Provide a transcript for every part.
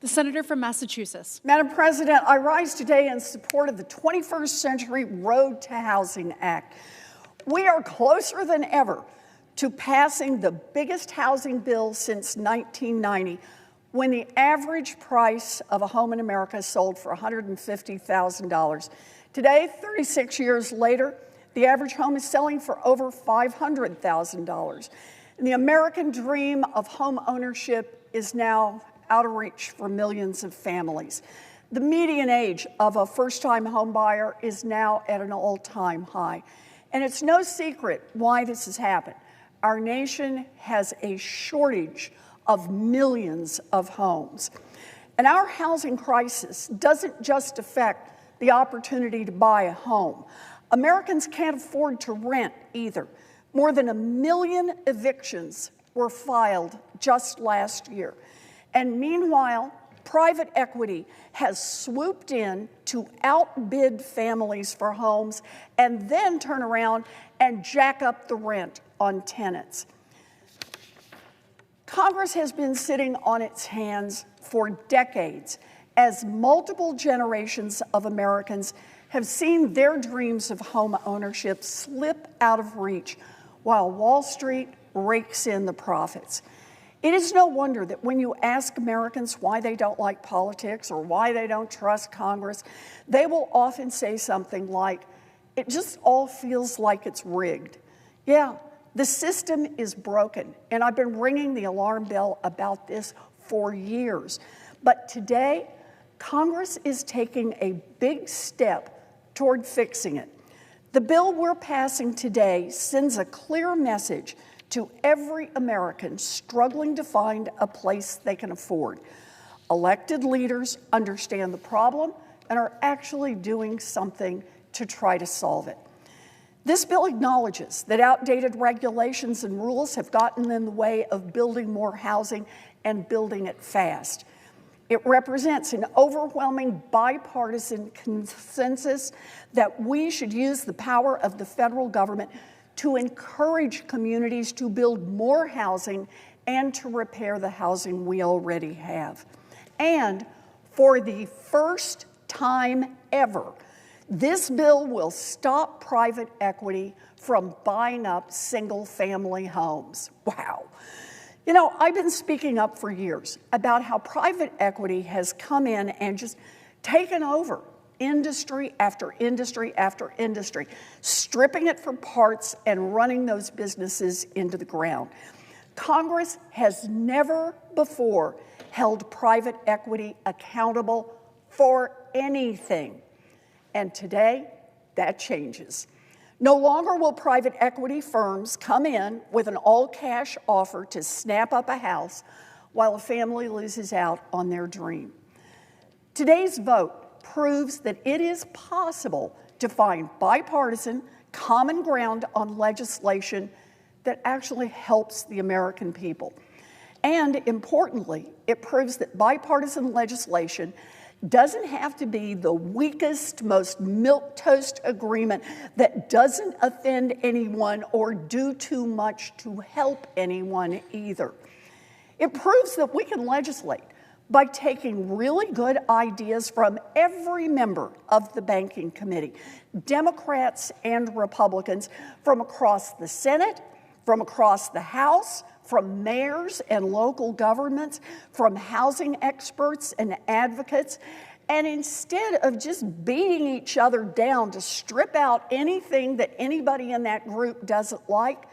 The senator from Massachusetts. Madam President, I rise today in support of the 21st Century Road to Housing Act. We are closer than ever to passing the biggest housing bill since 1990, when the average price of a home in America sold for $150,000. Today, 36 years later, the average home is selling for over $500,000. And the American dream of home ownership is now out of reach for millions of families. The median age of a first-time home buyer is now at an all-time high. And it's no secret why this has happened. Our nation has a shortage of millions of homes. And our housing crisis doesn't just affect the opportunity to buy a home. Americans can't afford to rent either. More than 1 million evictions were filed just last year. And meanwhile, private equity has swooped in to outbid families for homes and then turn around and jack up the rent on tenants. Congress has been sitting on its hands for decades as multiple generations of Americans have seen their dreams of home ownership slip out of reach while Wall Street rakes in the profits. It is no wonder that when you ask Americans why they don't like politics or why they don't trust Congress, they will often say something like, "It just all feels like it's rigged." Yeah, the system is broken, and I've been ringing the alarm bell about this for years. But today, Congress is taking a big step toward fixing it. The bill we're passing today sends a clear message to every American struggling to find a place they can afford. Elected leaders understand the problem and are actually doing something to try to solve it. This bill acknowledges that outdated regulations and rules have gotten in the way of building more housing and building it fast. It represents an overwhelming bipartisan consensus that we should use the power of the federal government to encourage communities to build more housing and to repair the housing we already have. And for the first time ever, this bill will stop private equity from buying up single-family homes. Wow. You know, I've been speaking up for years about how private equity has come in and just taken over industry after industry after industry, stripping it for parts and running those businesses into the ground. Congress has never before held private equity accountable for anything. And today, that changes. No longer will private equity firms come in with an all-cash offer to snap up a house while a family loses out on their dream. Today's vote proves that it is possible to find bipartisan, common ground on legislation that actually helps the American people. And importantly, it proves that bipartisan legislation doesn't have to be the weakest, most milquetoast agreement that doesn't offend anyone or do too much to help anyone either. It proves that we can legislate by taking really good ideas from every member of the Banking Committee, Democrats and Republicans, from across the Senate, from across the House, from mayors and local governments, from housing experts and advocates. And instead of just beating each other down to strip out anything that anybody in that group doesn't like,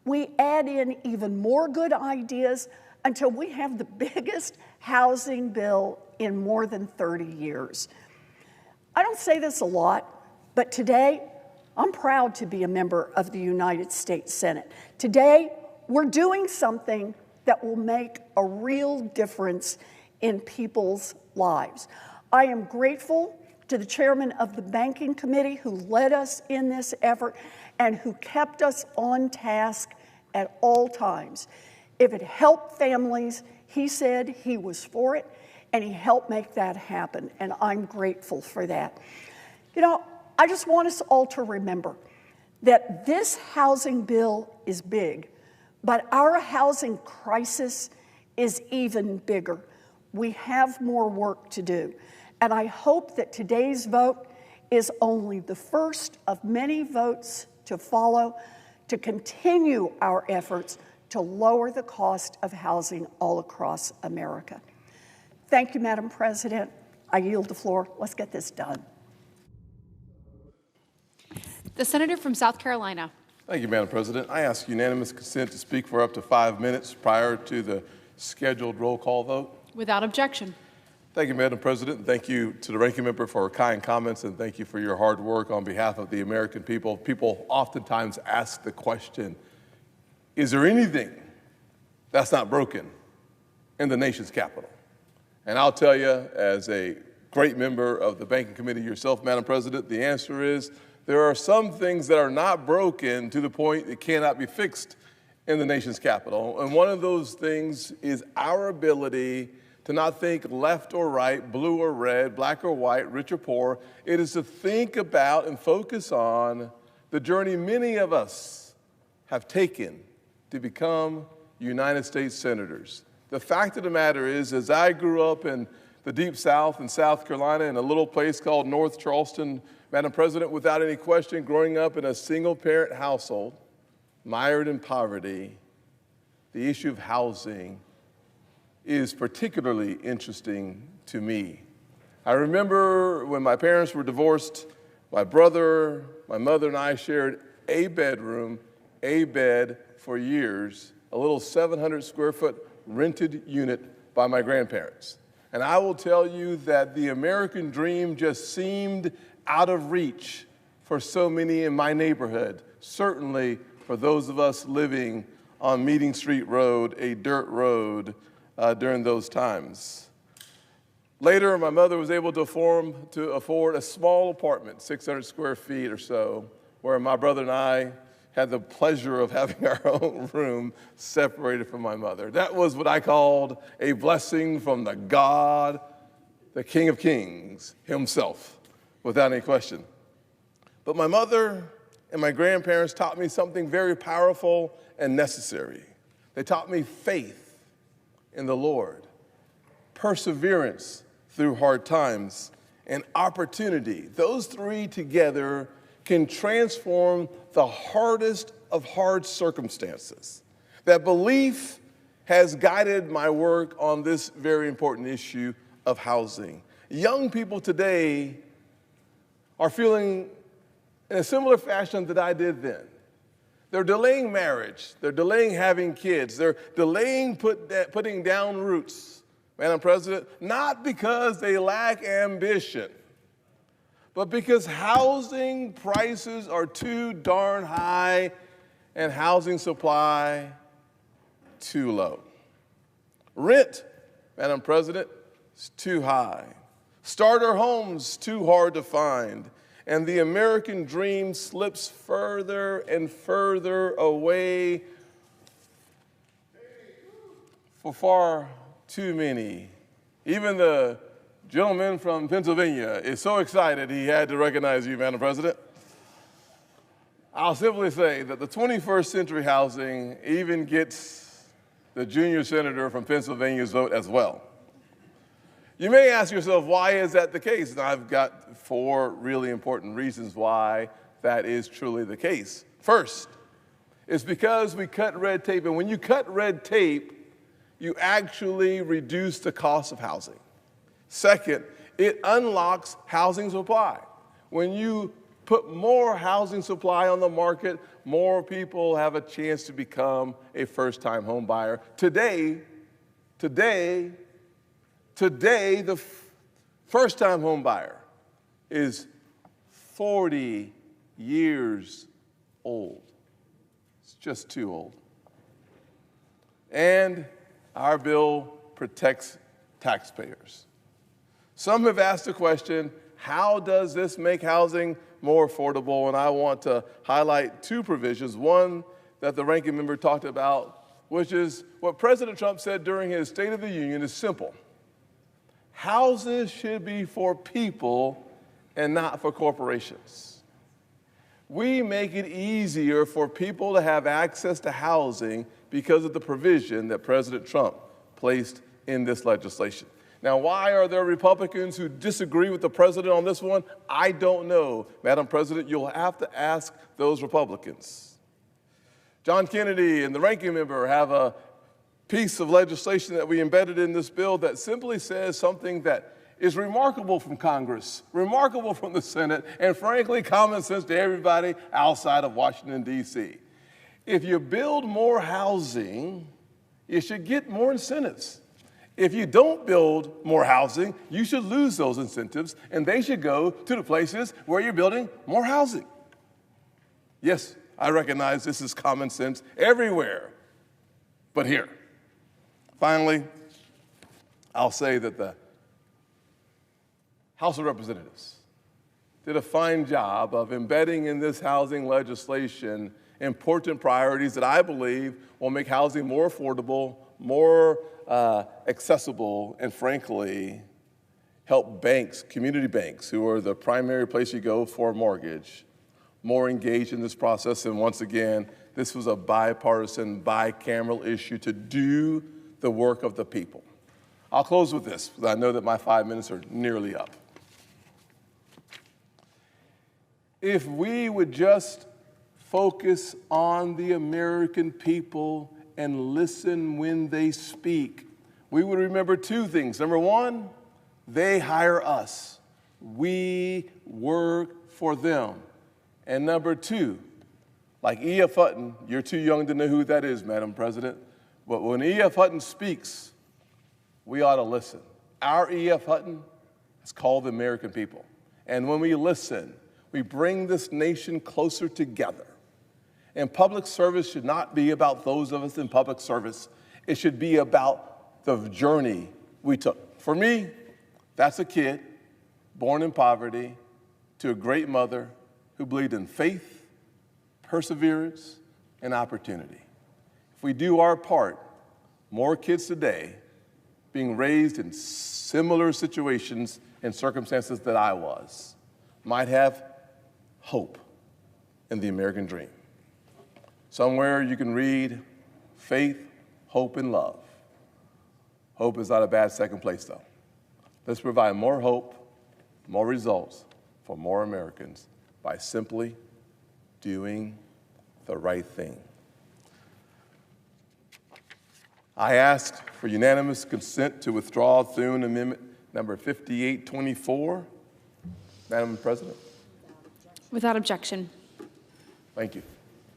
we add in even more good ideas until we have the biggest housing bill in more than 30 years. I don't say this a lot, but today I'm proud to be a member of the United States Senate. Today, we're doing something that will make a real difference in people's lives. I am grateful to the chairman of the Banking Committee who led us in this effort and who kept us on task at all times. If it helped families, he said he was for it, and he helped make that happen, and I'm grateful for that. You know, I just want us all to remember that this housing bill is big, but our housing crisis is even bigger. we have more work to do. And I hope that today's vote is only the first of many votes to follow to continue our efforts to lower the cost of housing all across America. Thank you, Madam President. I yield the floor. Let's get this done. The senator from South Carolina. Thank you, Madam President. I ask unanimous consent to speak for up to 5 minutes prior to the scheduled roll call vote. Without objection. Thank you, Madam President. Thank you to the ranking member for her kind comments, and thank you for your hard work on behalf of the American people. People oftentimes ask the question, is there anything that's not broken in the nation's capital? And I'll tell you, as a great member of the Banking Committee yourself, Madam President, the answer is there are some things that are not broken to the point it cannot be fixed in the nation's capital. And one of those things is our ability to not think left or right, blue or red, black or white, rich or poor. It is to think about and focus on the journey many of us have taken to become United States senators. The fact of the matter is, as I grew up in the Deep South in South Carolina in a little place called North Charleston, Madam President, without any question, growing up in a single-parent household, mired in poverty, the issue of housing is particularly interesting to me. I remember when my parents were divorced, my brother, my mother, and I shared a bedroom, a bed for years, a little 700 square foot rented unit by my grandparents. And I will tell you that the American dream just seemed out of reach for so many in my neighborhood, certainly for those of us living on Meeting Street Road, a dirt road, during those times. Later, my mother was able to afford a small apartment, 600 square feet or so, where my brother and I had the pleasure of having our own room separated from my mother. That was what I called a blessing from the God, the King of Kings himself, without any question. But my mother and my grandparents taught me something very powerful and necessary. They taught me faith in the Lord, perseverance through hard times, and opportunity. Those three together can transform the hardest of hard circumstances. That belief has guided my work on this very important issue of housing. Young people today are feeling in a similar fashion that I did then. They're delaying marriage. They're delaying having kids. They're delaying putting down roots, Madam President, not because they lack ambition, but because housing prices are too darn high and housing supply too low. Rent, Madam President, is too high. Starter homes too hard to find. And the American dream slips further and further away for far too many. Even the gentleman from Pennsylvania is so excited he had to recognize you, Madam President. I'll simply say that the 21st century housing even gets the junior senator from Pennsylvania's vote as well. You may ask yourself, why is that the case? And I've got 4 really important reasons why that is truly the case. First, it's because we cut red tape. And when you cut red tape, you actually reduce the cost of housing. Second, it unlocks housing supply. When you put more housing supply on the market, more people have a chance to become a first-time home buyer. Today, the first-time home buyer is 40 years old. It's just too old. And our bill protects taxpayers. Some have asked the question, how does this make housing more affordable? And I want to highlight 2 provisions. One that the ranking member talked about, which is what President Trump said during his State of the Union is simple. Houses should be for people and not for corporations. We make it easier for people to have access to housing because of the provision that President Trump placed in this legislation. Now, why are there Republicans who disagree with the president on this one? I don't know. Madam President, you'll have to ask those Republicans. John Kennedy and the ranking member have a piece of legislation that we embedded in this bill that simply says something that is remarkable from Congress, remarkable from the Senate, and frankly, common sense to everybody outside of Washington, D.C. If you build more housing, you should get more incentives. If you don't build more housing, you should lose those incentives, and they should go to the places where you're building more housing. Yes, I recognize this is common sense everywhere, but here. Finally, I'll say that the House of Representatives did a fine job of embedding in this housing legislation important priorities that I believe will make housing more affordable, more accessible, and frankly, help banks, community banks, who are the primary place you go for a mortgage, more engaged in this process. And once again, this was a bipartisan, bicameral issue to do the work of the people. I'll close with this, because I know that my 5 minutes are nearly up. If we would just focus on the American people and listen when they speak, we would remember two things. Number one, they hire us. We work for them. And number two, like E.F. Hutton, you're too young to know who that is, Madam President, but when E.F. Hutton speaks, we ought to listen. Our E.F. Hutton is called the American people. And when we listen, we bring this nation closer together. And public service should not be about those of us in public service. It should be about the journey we took. For me, that's a kid born in poverty to a great mother who believed in faith, perseverance, and opportunity. If we do our part, more kids today being raised in similar situations and circumstances that I was might have hope in the American dream. Somewhere you can read faith, hope, and love. Hope is not a bad second place, though. Let's provide more hope, more results for more Americans by simply doing the right thing. I ask for unanimous consent to withdraw Thune Amendment number 5824. Madam President. Without objection. Thank you.